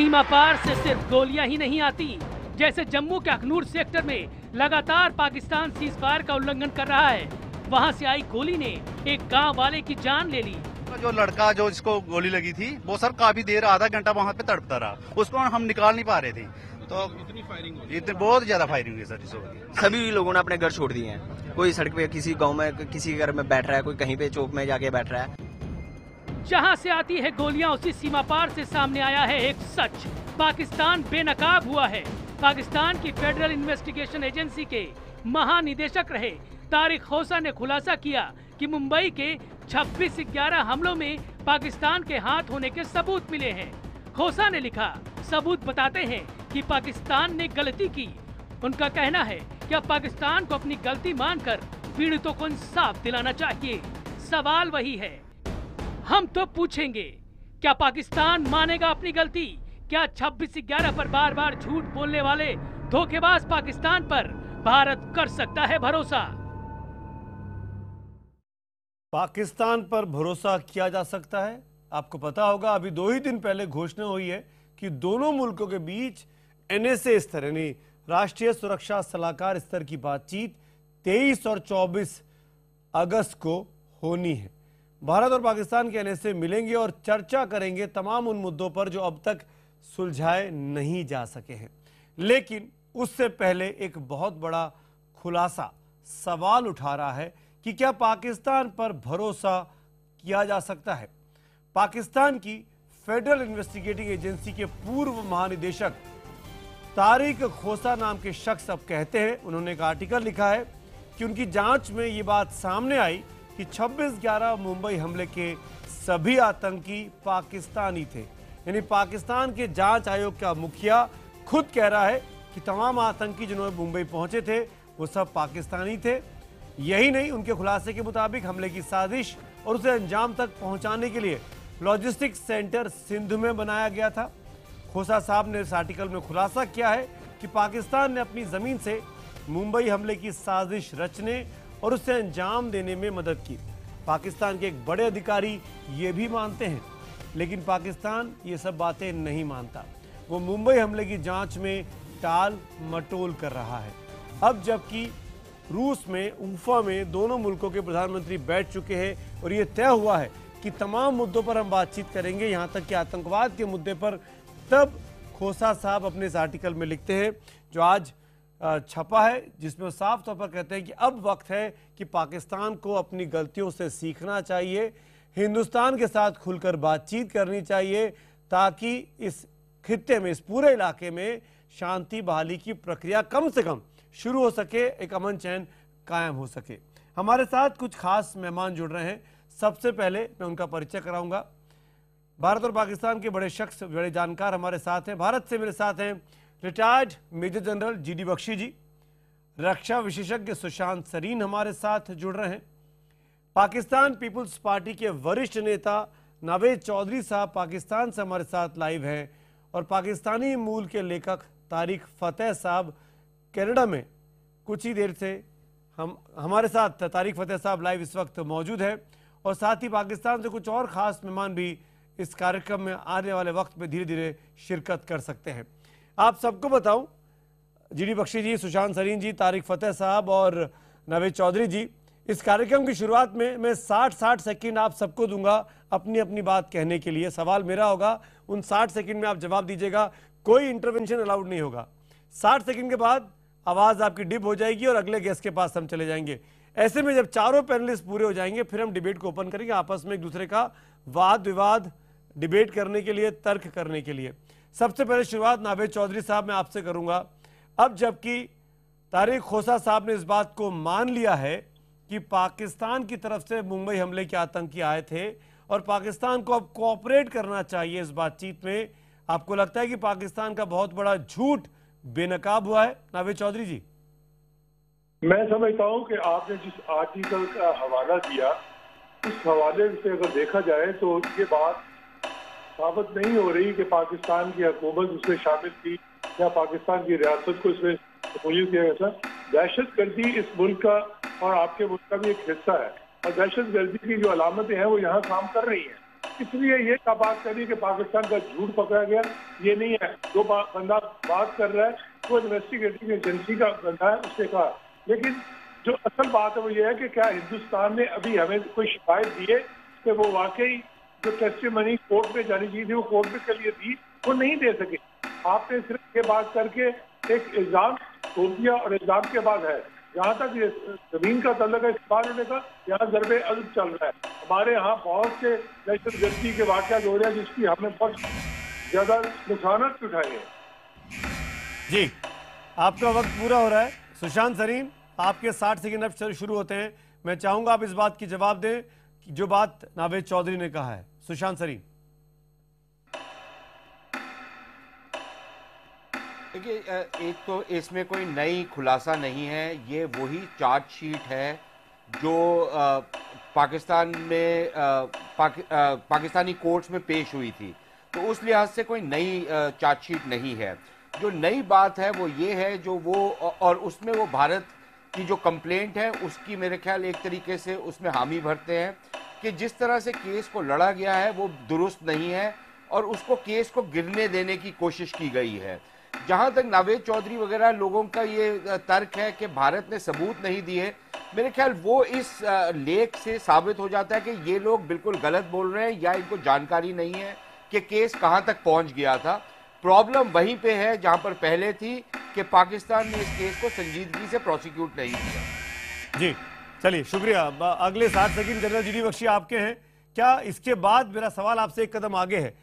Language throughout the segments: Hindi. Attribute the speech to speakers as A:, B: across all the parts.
A: सीमा पार से सिर्फ गोलियां ही नहीं आती। जैसे जम्मू के अखनूर सेक्टर में लगातार पाकिस्तान सीज़फायर का उल्लंघन कर रहा है, वहां से आई गोली ने एक गांव वाले की जान ले ली।
B: जो लड़का जो जिसको गोली लगी थी वो सर काफी देर आधा घंटा वहाँ पे तड़पता रहा, उसको हम निकाल नहीं पा रहे थे। तो इतनी फायरिंग हो रही, बहुत ज्यादा फायरिंग हुई सर इस वक्त।
C: सभी लोगों ने अपने घर छोड़ दिए हैं। कोई सड़क पे किसी गांव में किसी के घर में बैठ रहा है, कोई कहीं पे चौक में जाके बैठ रहा है।
A: जहां से आती है गोलियां, उसी सीमा पार से सामने आया है एक सच। पाकिस्तान बेनकाब हुआ है। पाकिस्तान की फेडरल इन्वेस्टिगेशन एजेंसी के महानिदेशक रहे तारिक खोसा ने खुलासा किया कि मुंबई के 26/11 हमलों में पाकिस्तान के हाथ होने के सबूत मिले हैं। खोसा ने लिखा, सबूत बताते हैं कि पाकिस्तान ने गलती की। उनका कहना है कि अब पाकिस्तान को अपनी गलती मानकर पीड़ितों को इंसाफ दिलाना चाहिए। सवाल वही है, हम तो पूछेंगे, क्या पाकिस्तान मानेगा अपनी गलती? क्या 26/11 पर बार बार झूठ बोलने वाले धोखेबाज पाकिस्तान पर भारत कर सकता है भरोसा?
D: पाकिस्तान पर भरोसा किया जा सकता है? आपको पता होगा अभी 2 ही दिन पहले घोषणा हुई है कि दोनों मुल्कों के बीच NSA स्तर यानी राष्ट्रीय सुरक्षा सलाहकार स्तर की बातचीत 23 और 24 अगस्त को होनी है। भारत और पाकिस्तान के NSA मिलेंगे और चर्चा करेंगे तमाम उन मुद्दों पर जो अब तक सुलझाए नहीं जा सके हैं। लेकिन उससे पहले एक बहुत बड़ा खुलासा सवाल उठा रहा है कि क्या पाकिस्तान पर भरोसा किया जा सकता है? पाकिस्तान की फेडरल इन्वेस्टिगेटिंग एजेंसी के पूर्व महानिदेशक तारिक खोसा नाम के शख्स अब कहते हैं, उन्होंने एक आर्टिकल लिखा है कि उनकी जांच में ये बात सामने आई कि 26/11 मुंबई हमले के सभी आतंकी पाकिस्तानी थे। यानी पाकिस्तान के जांच आयोग का मुखिया खुद कह रहा है कि तमाम आतंकी जिन्होंने मुंबई पहुंचे थे वो सब पाकिस्तानी थे। यही नहीं, उनके खुलासे के मुताबिक हमले की साजिश और उसे अंजाम तक पहुंचाने के लिए लॉजिस्टिक्स सेंटर सिंध में बनाया गया था। खोसा साहब ने इस आर्टिकल में खुलासा किया है कि पाकिस्तान ने अपनी जमीन से मुंबई हमले की साजिश रचने और उसे अंजाम देने में मदद की। पाकिस्तान के एक बड़े अधिकारी ये भी मानते हैं, लेकिन पाकिस्तान ये सब बातें नहीं मानता। वो मुंबई हमले की जांच में टाल मटोल कर रहा है। अब जबकि रूस में उफा में दोनों मुल्कों के प्रधानमंत्री बैठ चुके हैं और ये तय हुआ है कि तमाम मुद्दों पर हम बातचीत करेंगे, यहाँ तक कि आतंकवाद के मुद्दे पर, तब खोसा साहब अपने इस आर्टिकल में लिखते हैं जो आज छपा है, जिसमें वो साफ तौर पर कहते हैं कि अब वक्त है कि पाकिस्तान को अपनी गलतियों से सीखना चाहिए, हिंदुस्तान के साथ खुलकर बातचीत करनी चाहिए ताकि इस खित्ते में, इस पूरे इलाके में शांति बहाली की प्रक्रिया कम से कम शुरू हो सके, एक अमन चैन कायम हो सके। हमारे साथ कुछ खास मेहमान जुड़ रहे हैं। सबसे पहले मैं उनका परिचय कराऊंगा। भारत और पाकिस्तान के बड़े शख्स, बड़े जानकार हमारे साथ हैं। भारत से मेरे साथ हैं retired major general GD Bakshi ji, रक्षा विशेषज्ञ सुशांत सरीन हमारे साथ जुड़ रहे हैं। पाकिस्तान पीपुल्स पार्टी के वरिष्ठ नेता नावेद चौधरी साहब पाकिस्तान से हमारे साथ लाइव हैं और पाकिस्तानी मूल के लेखक तारिक फतेह साहब कनाडा में कुछ ही देर से हमारे साथ तारिक फतेह साहब लाइव इस वक्त मौजूद है और साथ ही पाकिस्तान से कुछ और ख़ास मेहमान भी इस कार्यक्रम में आने वाले वक्त में धीरे धीरे शिरकत कर सकते हैं। आप सबको बताऊं, GD बख्शी जी, सुशांत सरीन जी, तारिक फतेह साहब और नावेद चौधरी जी, इस कार्यक्रम की शुरुआत में मैं 60 सेकंड आप सबको दूंगा अपनी अपनी बात कहने के लिए। सवाल मेरा होगा, उन 60 सेकंड में आप जवाब दीजिएगा, कोई इंटरवेंशन अलाउड नहीं होगा। 60 सेकंड के बाद आवाज़ आपकी डिप हो जाएगी और अगले गेस्ट के पास हम चले जाएंगे। ऐसे में जब चारों पैनलिस्ट पूरे हो जाएंगे फिर हम डिबेट को ओपन करेंगे, आपस में एक दूसरे का वाद विवाद डिबेट करने के लिए, तर्क करने के लिए। सबसे पहले शुरुआत नावेद चौधरी साहब मैं आपसे करूंगा। अब जबकि तारिक खोसा साहब ने इस बात को मान लिया है कि पाकिस्तान की तरफ से मुंबई हमले के आतंकी आए थे और पाकिस्तान को अब कोऑपरेट करना चाहिए इस बातचीत में, आपको लगता है कि पाकिस्तान का बहुत बड़ा झूठ बेनकाब हुआ है? नावेद चौधरी जी।
E: मैं समझता हूं कि आपने जिस आर्टिकल का हवाला दिया उस हवाले से अगर देखा जाए तो ये बात साबित नहीं हो रही कि पाकिस्तान की हुकूमत उसमें शामिल थी या पाकिस्तान की रियासत को इसमें शमूलियत किया गया था। दहशतगर्दी इस मुल्क का और आपके मुल्क का भी एक हिस्सा है और दहशतगर्दी की जो अलामतें हैं वो यहाँ काम कर रही हैं। इसलिए ये क्या बात करी कि पाकिस्तान का झूठ पकड़ा गया, ये नहीं है। जो बंदा बात कर रहा है वो इन्वेस्टिगेटिंग एजेंसी का बंदा है, उसने कहा। लेकिन जो असल बात है वो ये है कि क्या हिंदुस्तान ने अभी हमें कोई शिकायत दी है कि वो वाकई जो टेस्टिमनी कोर्ट में जानी चाहिए थी वो कोर्ट में के लिए दी, वो नहीं दे सके। आपने सिर्फ ये बात करके एक इल्जाम खोल दिया और इल्जाम के बाद है। जहाँ तक ये जमीन का तल्लक है, इस्तेमाल होने का, यहाँ ज़रबे अज़ब चल रहा है। हमारे यहाँ बहुत से दहशतगर्दी के वाक़यात हो रहे हैं जिसकी हमने बहुत ज़्यादा नुकसान उठाए हैं।
D: जी, आपका वक्त पूरा हो रहा है। सुशांत सरीन, आपके 60 सेकंड अब शुरू होते हैं। मैं चाहूंगा आप इस बात की जवाब दें कि जो बात नावेद चौधरी ने कहा है। सुशांत सरीन।
F: देखिए, एक तो इसमें कोई नई खुलासा नहीं है, ये वही चार्जशीट है जो पाकिस्तान में पाकिस्तानी कोर्ट्स में पेश हुई थी, तो उस लिहाज से कोई नई चार्जशीट नहीं है। जो नई बात है वो ये है जो वो, और उसमें वो भारत की जो कंप्लेंट है उसकी मेरे ख्याल एक तरीके से उसमें हामी भरते हैं कि जिस तरह से केस को लड़ा गया है वो दुरुस्त नहीं है और उसको केस को गिरने देने की कोशिश की गई है। जहां तक नावेद चौधरी वगैरह लोगों का ये तर्क है कि भारत ने सबूत नहीं दिए, मेरे ख्याल वो इस लेख से साबित हो जाता है कि ये लोग बिल्कुल गलत बोल रहे हैं या इनको जानकारी नहीं है कि केस कहां तक पहुंच गया था। प्रॉब्लम वहीं पे है जहां पर पहले थी कि पाकिस्तान ने इस केस को संजीदगी से प्रोसिक्यूट नहीं किया।
D: जी चलिए, शुक्रिया। अगले 60 सेकंड जनरल जीडी बख्शी आपके हैं। क्या इसके बाद, मेरा सवाल आपसे एक कदम आगे है,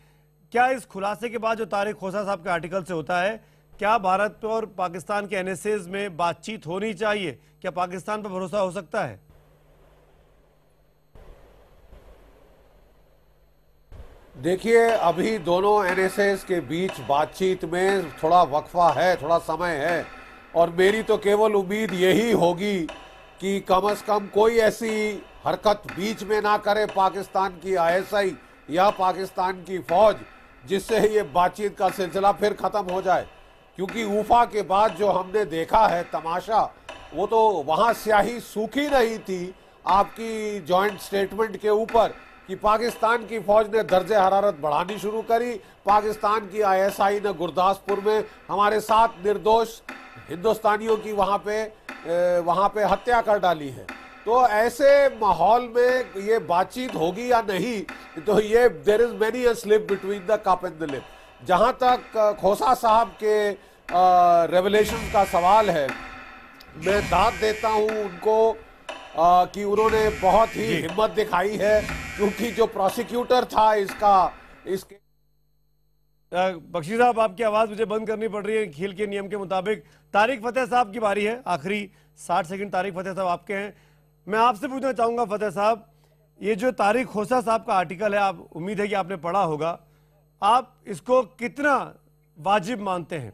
D: क्या इस खुलासे के बाद जो तारिक खोसा साहब के आर्टिकल से होता है, क्या भारत और पाकिस्तान के एनएसएज में बातचीत होनी चाहिए? क्या पाकिस्तान पर भरोसा हो सकता है?
G: देखिए, अभी दोनों एनएसएस के बीच बातचीत में थोड़ा वक्फा है, थोड़ा समय है, और मेरी तो केवल उम्मीद यही होगी कि कम से कम कोई ऐसी हरकत बीच में ना करे पाकिस्तान की आईएसआई या पाकिस्तान की फौज जिससे ये बातचीत का सिलसिला फिर खत्म हो जाए। क्योंकि ऊफा के बाद जो हमने देखा है तमाशा, वो तो वहां स्याही सूखी नहीं थी आपकी जॉइंट स्टेटमेंट के ऊपर कि पाकिस्तान की फौज ने दर्जे हरारत बढ़ानी शुरू करी, पाकिस्तान की आईएसआई ने गुरदासपुर में हमारे 7 निर्दोष हिंदुस्तानियों की वहां पे हत्या कर डाली है। तो ऐसे माहौल में ये बातचीत होगी या नहीं, तो ये there is many a slip between the cup and the lip. जहां तक खोसा साहब के रेवलेशन का सवाल है, मैं दाद देता हूं उनको कि उन्होंने बहुत ही हिम्मत दिखाई है, क्योंकि जो प्रोसिक्यूटर था इसके
D: बख्शी साहब, आपकी आवाज मुझे बंद करनी पड़ रही है खेल के नियम के मुताबिक। तारिक फतेह साहब की बारी है। आखिरी 60 सेकंड तारिक फतेह साहब आपके हैं। मैं आपसे पूछना चाहूंगा फतेह साहब, ये जो तारिक खोसा साहब का आर्टिकल है, आप उम्मीद है कि आपने पढ़ा होगा, आप इसको कितना वाजिब मानते हैं?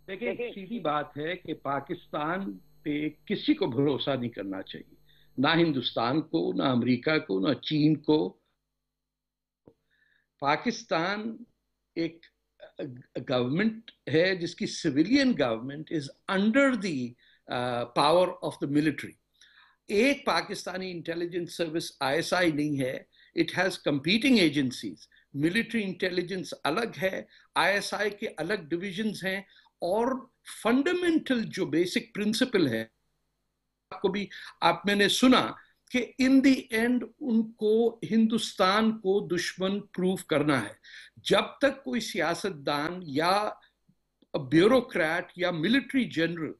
H: देखिए, सीधी बात है कि पाकिस्तान पे किसी को भरोसा नहीं करना चाहिए, ना हिंदुस्तान को, ना अमेरिका को, ना चीन को। पाकिस्तान एक गवर्नमेंट है जिसकी civilian government is under the power of the military. एक पाकिस्तानी इंटेलिजेंस सर्विस आईएसआई नहीं है, it has competing agencies. Military intelligence अलग है, आईएसआई के अलग डिविजन्स हैं, और फंडामेंटल जो बेसिक प्रिंसिपल है, आपको भी मैंने सुना कि इन द एंड उनको हिंदुस्तान को दुश्मन प्रूफ करना है। जब तक कोई सियासतदान या ब्यूरोक्रेट या मिलिट्री जनरल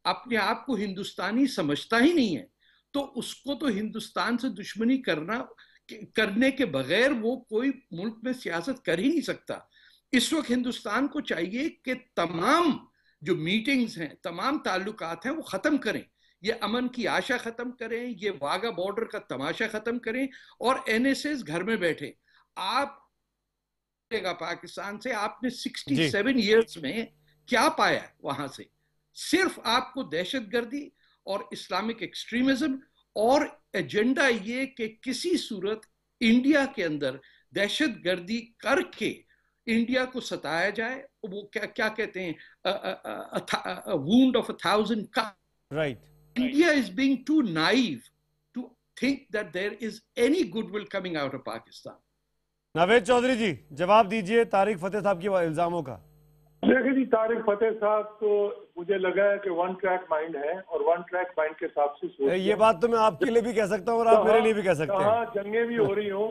H: अपने आप को हिंदुस्तानी समझता ही नहीं है, तो उसको तो हिंदुस्तान से दुश्मनी करने के बगैर वो कोई मुल्क में सियासत कर ही नहीं सकता। इस वक्त हिंदुस्तान को चाहिए कि तमाम जो मीटिंग्स हैं, तमाम ताल्लुकात हैं, वो खत्म करें, ये अमन की आशा खत्म करें, ये वाघा बॉर्डर का तमाशा खत्म करें, और एनएसएस घर में बैठे। आप पाकिस्तान से आपने 67 इयर्स में क्या पाया वहां से? सिर्फ आपको दहशतगर्दी और इस्लामिक एक्सट्रीमिज्म और एजेंडा ये कि किसी सूरत इंडिया के अंदर दहशतगर्दी करके इंडिया को सताया जाए। वो क्या कहते हैं, wound of 1000 cuts।
D: Right.
H: India is being too naive to think that there is any goodwill coming out of Pakistan.
D: Naved Chaudhary ji, जवाब दीजिए तारिक फतेह साहब के इल्जामों का।
E: देखिए जी, तारिक फतेह साहब तो मुझे लगा है कि वन ट्रैक माइंड है और वन ट्रैक माइंड के हिसाब से सोचते हैं।
D: ये बात तो मैं आपके लिए भी कह सकता हूँ और आप मेरे लिए भी कह सकते हैं।
E: जहाँ जंगें भी हो रही हो,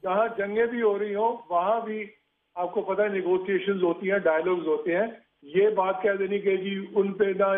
E: जहाँ जंगें भी हो रही हो, वहां भी आपको पता है नेगोशिएशंस होती हैं, डायलॉग्स होते हैं। ये बात कह देनी कि जी उन पे ना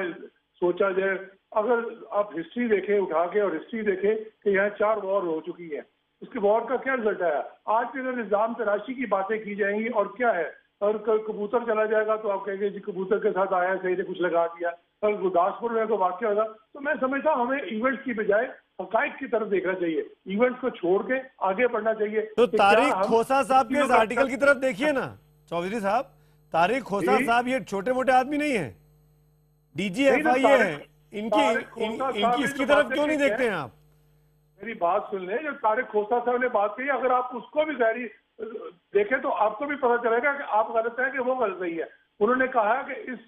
E: सोचा जाए। अगर आप हिस्ट्री देखें उठा के और हिस्ट्री देखें कि यहाँ 4 वॉर हो चुकी है, उसके वॉर का क्या रिजल्ट आया? आज भी अगर निजाम तराशी की बातें की जाएंगी और क्या है, और कबूतर चला जाएगा तो आप कहेंगे जी कबूतर के साथ आया, सही ने कुछ लगा दिया। और गुरदासपुर में कोई वाक्य होगा तो मैं समझता हूँ हमें इवेंट्स की बजाय हकाइक की तरफ देखना चाहिए, इवेंट्स को छोड़ के आगे बढ़ना चाहिए।
D: तो तारिक खोसा साहब के इस आर्टिकल की तरफ देखिए ना चौधरी साहब, तारिक खोसा साहब ये छोटे मोटे आदमी नहीं है, DGFIA है, इनकी इसकी तरफ क्यों नहीं देखते हैं आप?
E: मेरी बात सुन लें, जो तारिक खोसा साहब ने बात कही, अगर आप उसको भी गहरी देखें तो आपको भी पता चलेगा कि आप गलत है कि वो गलत नहीं है। उन्होंने कहा कि इस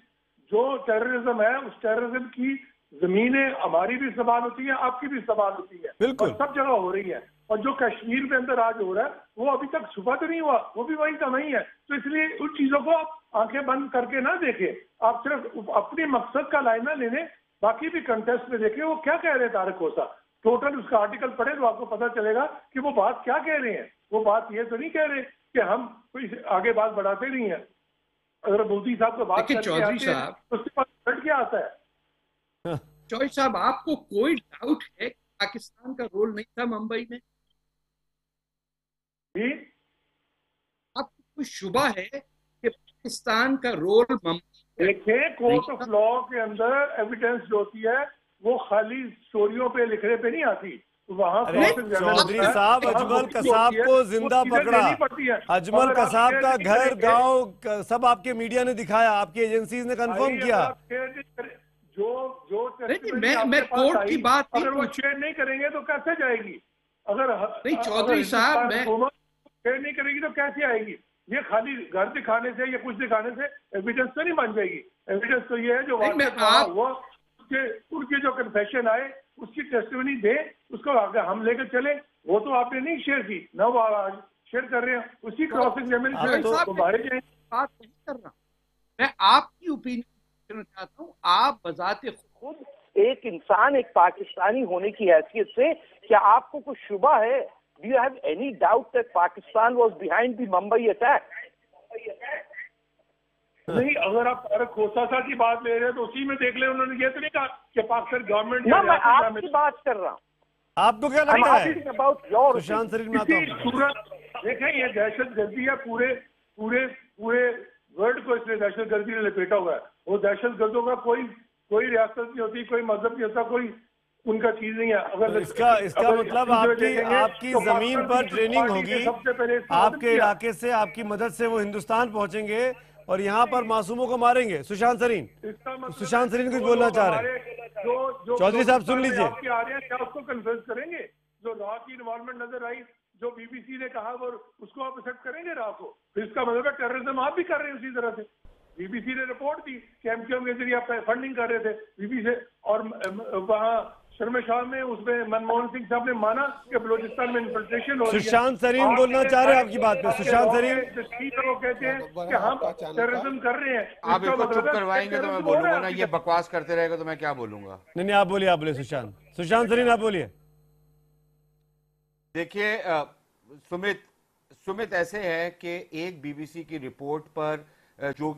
E: जो टेररिज्म है उस टेररिज्म की जमीनें हमारी भी इस्तेमाल होती है, आपकी भी इस्तेमाल होती है और सब जगह हो रही है। और जो कश्मीर के अंदर आज हो रहा है वो अभी तक छुपा तो नहीं हुआ, वो भी वही का वही है। तो इसलिए उन चीजों को आप आंखें बंद करके ना देखें, आप सिर्फ अपने मकसद का लाइना ले लें, बाकी भी कंटेस्ट में देखें वो क्या कह रहे हैं तारिक खोसा। टोटल उसका आर्टिकल पढ़े तो आपको पता चलेगा कि वो बात क्या कह रहे हैं। वो बात ये तो नहीं कह रहे कि हम कोई आगे बात बढ़ाते नहीं है। अगर मोदी साहब को बात
H: चौधरी साहब
E: तो उसके पास रिजल्ट क्या आता है?
H: चौधरी साहब, आपको कोई डाउट है कि पाकिस्तान का रोल नहीं था मुंबई में?
E: जी,
H: आपको कोई शुबा है कि पाकिस्तान का रोल मुंबई?
E: देखें, कोर्ट ऑफ लॉ के अंदर एविडेंस जो होती है वो खाली स्टोरियों पे लिखने पे नहीं आती। वहाँ
D: चौधरी साहब अजमल कसाब को जिंदा पकड़ा, अजमल कसाब का घर गांव सब आपके मीडिया ने दिखाया, आपकी एजेंसीज ने कंफर्म किया।
H: मैं कोर्ट की बात
E: अगर वो शेयर नहीं करेंगे तो कैसे जाएगी? अगर
H: नहीं चौधरी साहब, मैं
E: शेयर नहीं करेगी तो कैसे आएगी? ये खाली घर दिखाने से या कुछ दिखाने से एविडेंस तो नहीं बन जाएगी। एविडेंस तो ये है जो उनके जो कन्फेशन आए उसकी टेस्टिमनी दे, उसको आगे हम लेकर चले। वो तो आपने नहीं शेयर की ना, वो आज शेयर कर रहे हैं, उसी क्रॉसिंग
H: तो बाहर जाए बात नहीं कर रहा। मैं आपकी ओपिनियन देना चाहता हूँ। आप बजाते
I: खुद एक इंसान, एक पाकिस्तानी होने की हैसियत से क्या आपको कुछ शुबा है? Do you have any doubt that Pakistan was behind the Mumbai attack?
E: नहीं, अगर आप तारिक खोसा साहब की बात ले रहे हैं तो उसी में देख ले, उन्होंने ये तो नहीं कहा कि पाकिस्तान गवर्नमेंट।
I: ना, मैं आपकी बात कर रहा हूँ।
D: आपको क्या लगता है?
E: सुशांत शरीफ देखें, ये दहशत गर्दी है, पूरे वर्ल्ड को इसने दहशत गर्दी ने लपेटा हुआ है। वो दहशत गर्दों का कोई रियासत नहीं होती, कोई मजहब नहीं होता, कोई उनका चीज नहीं है। अगर
D: इसका मतलब आपकी जमीन पर ट्रेनिंग होगी, आपके इलाके से, आपकी मदद से वो हिंदुस्तान पहुंचेंगे और यहाँ पर मासूमों को मारेंगे। सुशांत सरीन कुछ बोलना चाह रहे हैं। चौधरी साहब सुन लीजिए।
E: क्या उसको कन्फ्रेंस करेंगे? जो रॉ की इन्वॉल्वमेंट नजर आई, जो BBC ने कहा, वो उसको आप एक्सेप्ट करेंगे रॉ को? फिर इसका मतलब है टेररिज्म आप भी कर रहे हैं उसी तरह से। BBC ने रिपोर्ट दी कि MQM के जरिए आप फंडिंग कर रहे थे BBC से, और वहाँ शर्मशाह में उसमें मनमोहन सिंह साहब ने माना कि बलूचिस्तान में इन्फिल्ट्रेशन हो रही है।
D: सुशांत सरीन बोलना चाह रहे हैं आपकी बात पे। सुशांत सरीन
E: कहते हैं कि हम टेररिज्म कर रहे हैं।
F: आप इसको चुप करवाएंगे तो मैं बोलूंगा ना, ये बकवास करते रहेगा तो मैं क्या बोलूंगा?
D: नहीं, आप बोलिए सुशांत सरीन आप बोलिए।
F: देखिए सुमित ऐसे है कि एक BBC की रिपोर्ट पर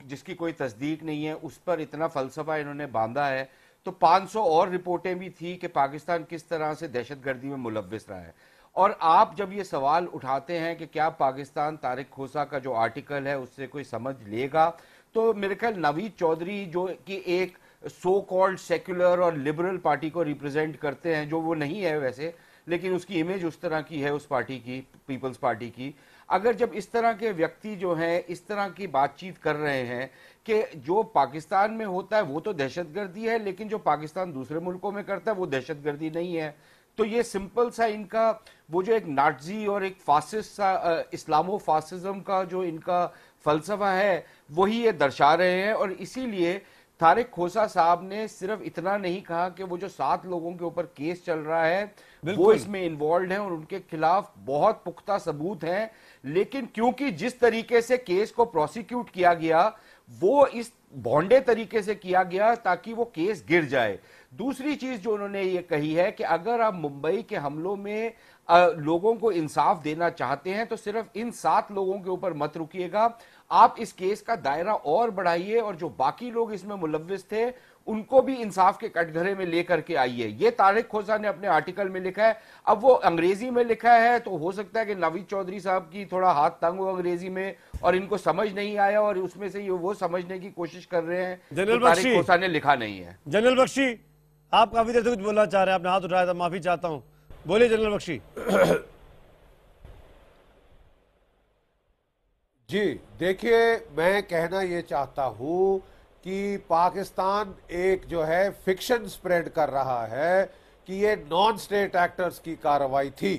F: जिसकी कोई तस्दीक नहीं है, उस पर इतना फलसफा इन्होंने बांधा है। तो 500 और रिपोर्टें भी थी कि पाकिस्तान किस तरह से दहशतगर्दी में मुलव्विस रहा है। और आप जब ये सवाल उठाते हैं कि क्या पाकिस्तान तारिक खोसा का जो आर्टिकल है उससे कोई समझ लेगा, तो मेरे ख्याल नवीद चौधरी जो कि एक सो कॉल्ड सेक्युलर और लिबरल पार्टी को रिप्रेजेंट करते हैं, जो वो नहीं है वैसे, लेकिन उसकी इमेज उस तरह की है उस पार्टी की, पीपल्स पार्टी की। अगर जब इस तरह के व्यक्ति जो हैं इस तरह की बातचीत कर रहे हैं कि जो पाकिस्तान में होता है वो तो दहशतगर्दी है, लेकिन जो पाकिस्तान दूसरे मुल्कों में करता है वो दहशतगर्दी नहीं है, तो ये सिंपल सा इनका वो जो एक नाटजी और एक फासिस्ट सा इस्लामो फासिज्म का जो इनका फलसफा है वही ये दर्शा रहे हैं। और इसीलिए तारिक खोसा साहब ने सिर्फ इतना नहीं कहा कि वो जो 7 लोगों के ऊपर केस चल रहा है वो इसमें इन्वॉल्व हैं और उनके खिलाफ बहुत पुख्ता सबूत हैं, लेकिन क्योंकि जिस तरीके से केस को प्रोसिक्यूट किया गया वो इस भोंडे तरीके से किया गया ताकि वो केस गिर जाए। दूसरी चीज जो उन्होंने ये कही है कि अगर आप मुंबई के हमलों में लोगों को इंसाफ देना चाहते हैं तो सिर्फ इन 7 लोगों के ऊपर मत रुकिएगा, आप इस केस का दायरा और बढ़ाइए और जो बाकी लोग इसमें मुलव्विस थे उनको भी इंसाफ के कटघरे में लेकर के आइए। ये तारिक खोसा ने अपने आर्टिकल में लिखा है। अब वो अंग्रेजी में लिखा है तो हो सकता है कि नावीद चौधरी साहब की थोड़ा हाथ तंग हो अंग्रेजी में और इनको समझ नहीं आया और उसमें से वो समझने की कोशिश कर रहे हैं।
D: जनरल
F: तो तारिक खोसा ने लिखा नहीं है।
D: जनरल बख्शी, आप काफी देर से कुछ बोलना चाह रहे हैं, आपने हाथ उठाया था, माफी चाहता हूं, बोलिए जनरल बख्शी।
G: जी देखिए, मैं कहना ये चाहता हूं कि पाकिस्तान एक जो है फिक्शन स्प्रेड कर रहा है कि ये नॉन स्टेट एक्टर्स की कार्रवाई थी।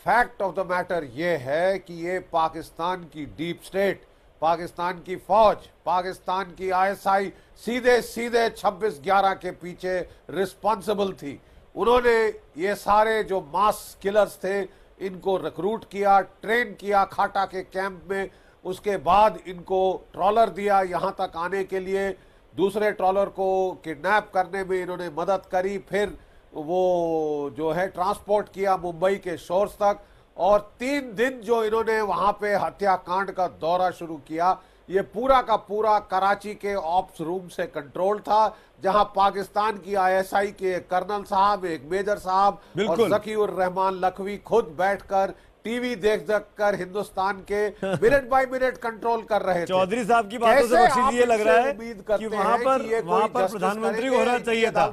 G: फैक्ट ऑफ द मैटर ये है कि ये पाकिस्तान की डीप स्टेट, पाकिस्तान की फौज, पाकिस्तान की आईएसआई सीधे सीधे 26/11 के पीछे रिस्पॉन्सिबल थी। उन्होंने ये सारे जो मास किलर्स थे इनको रिक्रूट किया, ट्रेन किया खाटा के कैंप में, उसके बाद इनको ट्रॉलर दिया यहाँ तक आने के लिए, दूसरे ट्रॉलर को किडनैप करने में इन्होंने मदद करी, फिर वो जो है ट्रांसपोर्ट किया मुंबई के शोर्स तक, और 3 दिन जो इन्होंने वहां पे हत्याकांड का दौरा शुरू किया, ये पूरा का पूरा कराची के ऑप्स रूम से कंट्रोल था, जहां पाकिस्तान की आईएसआई के एक कर्नल साहब, एक मेजर साहब और जकीउर रहमान लखवी खुद बैठकर टीवी देख कर हिंदुस्तान के मिनट बाय मिनट कंट्रोल कर रहे थे।
D: चौधरी साहब की बातों से बख्शी जी ये लग रहा है कि वहां पर प्रधानमंत्री को होना चाहिए था,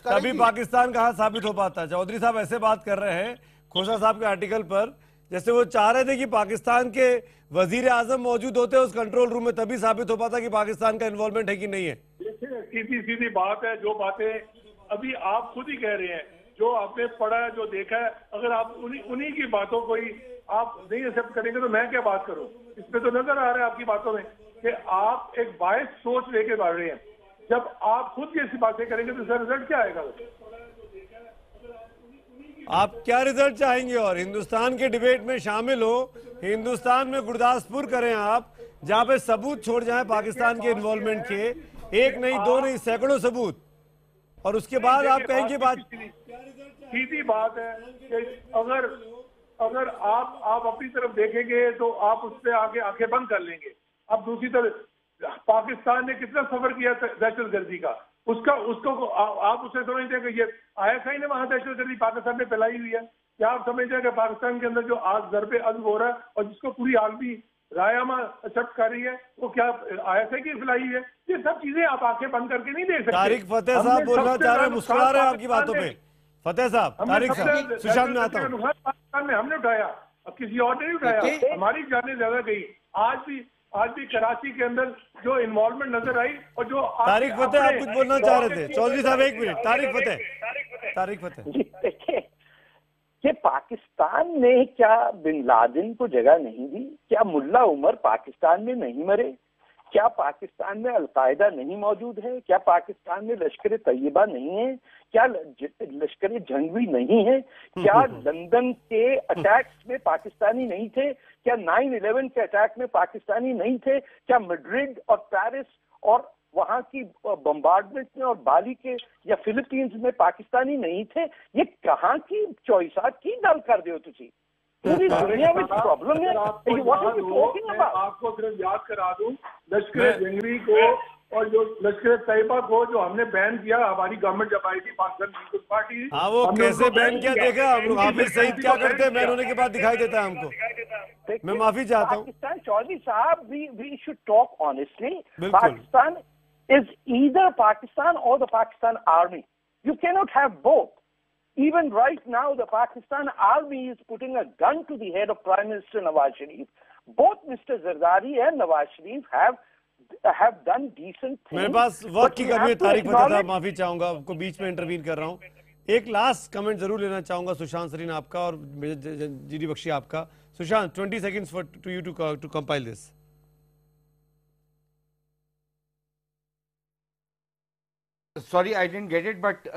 D: तभी पाकिस्तान का हाथ साबित हो पाता। चौधरी साहब ऐसे बात कर रहे हैं खोसा साहब के आर्टिकल पर जैसे वो चाह रहे थे कि पाकिस्तान के वजीर आजम मौजूद होते उस कंट्रोल रूम में, तभी साबित हो पाता कि पाकिस्तान का इन्वॉल्वमेंट है कि नहीं है।
E: सीधी सीधी बात है, जो बातें अभी आप खुद ही कह रहे हैं, जो आपने पढ़ा है, जो देखा है, अगर आप उन्हीं की बातों को ही आप नहीं एक्सेप्ट करेंगे तो मैं क्या बात करूं। इसमें तो नजर आ रहा है आपकी बातों में कि आप एक बायस सोच लेके बढ़ रहे हैं। जब आप खुद ऐसी बातें करेंगे तो इसका रिजल्ट क्या आएगा?
D: आप क्या रिजल्ट चाहेंगे? और हिंदुस्तान के डिबेट में शामिल हो, हिंदुस्तान में गुरदासपुर करें आप, जहां पे सबूत छोड़ जाएं पाकिस्तान के इन्वॉल्वमेंट के, 1 नहीं 2 नहीं सैकड़ों सबूत, और उसके बाद आप कहेंगे बात।
E: सीधी बात है कि अगर आप अपनी तरफ देखेंगे तो आप उस पर आगे आंखें बंद कर लेंगे। अब दूसरी तरफ पाकिस्तान ने कितना सफर किया दहशतगर्दी का, उसको आप उसे समझते हैं कि ये आईएसआई ने वहां दहशतगर्दी पाकिस्तान में फैलाई हुई है? क्या आप समझते हैं कि पाकिस्तान के अंदर जो आज ज़रबे अज़्ब हो रहा है और जिसको पूरी आलमी रायमा एक्सेप्ट कर रही है, वो क्या आईएसआई की फैलाई हुई है? ये सब चीजें आप आंखें बंद करके नहीं देख सकते।
D: तारिक फतेह साहब बोलना चाह रहे हैं, मुस्कुरा रहे हैं आपकी बातों पे। फतेह साहब, तारिक साहब, सुशांत में आता हूं।
E: पाकिस्तान में हमने उठाया, अब किसी और ने नहीं उठाया, हमारी जानें ज्यादा गई। आज भी कराची के अंदर जो इन्वॉल्वमेंट नजर आई और जो
D: तारिक फतेह आप कुछ बोलना चाह रहे थे। चौधरी साहब 1 मिनट। तारिक फतेह,
I: कि पाकिस्तान ने क्या बिन लादेन को जगह नहीं दी? क्या मुल्ला उमर पाकिस्तान में नहीं मरे? क्या पाकिस्तान में अलकायदा नहीं मौजूद है? क्या पाकिस्तान में लश्कर तैयबा नहीं है? क्या लश्कर जंगवी नहीं है? क्या लंदन के अटैक्स में पाकिस्तानी नहीं थे? क्या 9/11 के अटैक में पाकिस्तानी नहीं थे? क्या मैड्रिड और पेरिस और वहां की बम्बार्डमेंट में और बाली के या फिलीपींस में पाकिस्तानी नहीं थे? ये कहाँ की चॉइसा की गल कर दो तुसी? पूरी दुनिया में प्रॉब्लम है।
E: आपको सिर्फ याद करा दूं, लश्कर जंगवी को और जो लश्कर तैयबा को जो हमने बैन किया, हमारी गवर्नमेंट जब आई थी पाकिस्तान पीपुल्स पार्टी,
D: हाँ वो कैसे बैन किया देखा हम लोग। हाफिज सईद क्या करते हैं बैन होने के बाद दिखाई देता है हमको। मैं माफी चाहता हूँ।
I: Pakistan, Chaudhary sahab, we should talk honestly. Pakistan is either Pakistan or the Pakistan army. You cannot have both. Even right now, the Pakistan army is putting a gun to the head of Prime Minister Nawaz Sharif. Both Mr. Zardari and Nawaz Sharif have done decent things.
D: मेरे पास वक्त की कमी है तारिक फतेह साहब, माफी चाहूंगा, आपको बीच में इंटरवीन कर रहा हूँ। एक लास्ट कमेंट जरूर लेना चाहूंगा सुशांत सरीन आपका और जीडी बख्शी आपका। Sushant, 20 seconds for you to compile this.
F: Sorry I didn't get it, but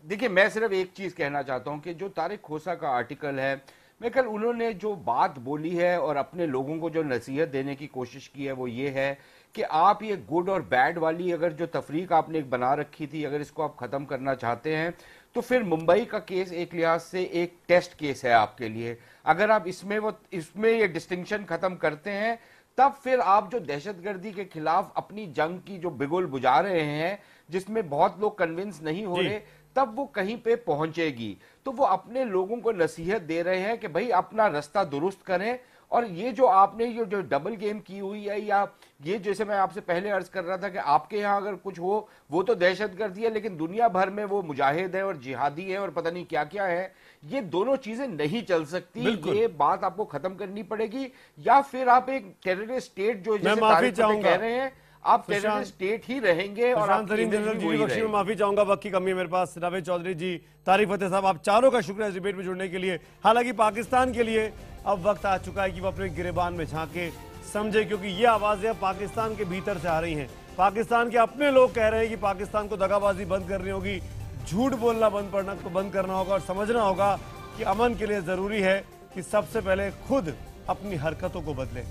F: देखिए मैं सिर्फ एक चीज कहना चाहता हूं कि जो तारिक खोसा का आर्टिकल है, मैं कल उन्होंने जो बात बोली है और अपने लोगों को जो नसीहत देने की कोशिश की है वो ये है कि आप ये गुड और बैड वाली अगर जो तफरीक आपने एक बना रखी थी, अगर इसको आप खत्म करना चाहते हैं तो फिर मुंबई का केस एक लिहाज से एक टेस्ट केस है आपके लिए। अगर आप इसमें ये डिस्टिंक्शन खत्म करते हैं, तब फिर आप जो दहशतगर्दी के खिलाफ अपनी जंग की जो बिगुल बुझा रहे हैं, जिसमें बहुत लोग कन्विंस नहीं हो रहे, तब वो कहीं पे पहुंचेगी। तो वो अपने लोगों को नसीहत दे रहे हैं कि भाई अपना रास्ता दुरुस्त करें। और ये जो आपने ये जो डबल गेम की हुई है, या ये जैसे मैं आपसे पहले अर्ज कर रहा था कि आपके यहाँ अगर कुछ हो वो तो दहशतगर्दी है, लेकिन दुनिया भर में वो मुजाहिद है और जिहादी है और पता नहीं क्या क्या है। ये दोनों चीजें नहीं चल सकती, ये बात आपको खत्म करनी पड़ेगी, या फिर आप एक टेररिस्ट स्टेट जो जैसे तारिक कह रहे हैं आप टेररिस्ट स्टेट ही रहेंगे। और
D: मैं माफी चाहूंगा, वक्त की कमी है मेरे पास। नावेद चौधरी जी, तारिक फतेह साहब, आप चारों का शुक्रिया इस डिबेट में जुड़ने के लिए। हालांकि पाकिस्तान के लिए अब वक्त आ चुका है कि वो अपने गिरेबान में झांके, समझे, क्योंकि ये आवाजें पाकिस्तान के भीतर से आ रही हैं। पाकिस्तान के अपने लोग कह रहे हैं कि पाकिस्तान को दगाबाजी बंद करनी होगी, झूठ बोलना बंद करना होगा और समझना होगा कि अमन के लिए जरूरी है कि सबसे पहले खुद अपनी हरकतों को बदले।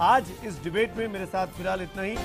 D: आज इस डिबेट में मेरे साथ फिलहाल इतना ही।